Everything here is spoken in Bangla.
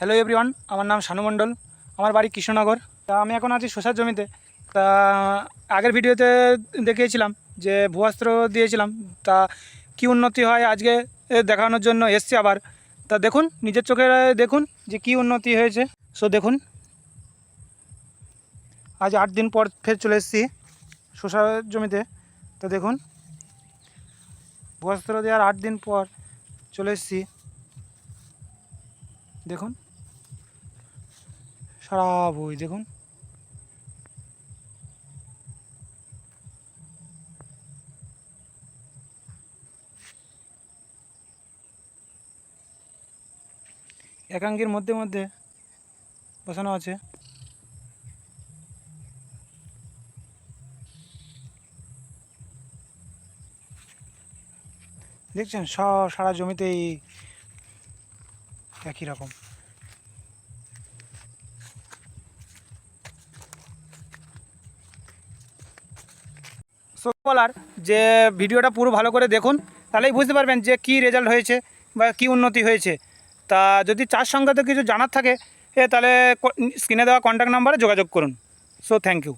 হ্যালো এভরিওয়ান, আমার নাম শানু মণ্ডল। আমার বাড়ি কৃষ্ণনগর। তা আমি এখন আছি শসার জমিতে। তা আগের ভিডিওতে দেখিয়েছিলাম যে ভূয়াস্ত্র দিয়েছিলাম, তা কি উন্নতি হয় আজকে দেখানোর জন্য এসছি আবার। তা দেখুন, নিজের চোখে দেখুন যে কি উন্নতি হয়েছে। সো দেখুন, আজ 8 দিন পর ফের চলে এসেছি শসার জমিতে। তো দেখুন, ভূয়াস্ত্র দেওয়ার 8 দিন পর চলে এসেছি। দেখুন সারা বই দেখুন। একাঙ্গির মধ্যে মধ্যে বসানো আছে। দেখছেন সারা জমিতেই একই রকম। সো বলার যে ভিডিওটা পুরো ভালো করে দেখুন, তাহলেই বুঝতে পারবেন যে কি রেজাল্ট হয়েছে বা কি উন্নতি হয়েছে। তা যদি চাষ সংক্রান্ত কিছু জানার থাকে তাহলে স্ক্রিনে দেওয়া কন্ট্যাক্ট নাম্বারে যোগাযোগ করুন। So thank you.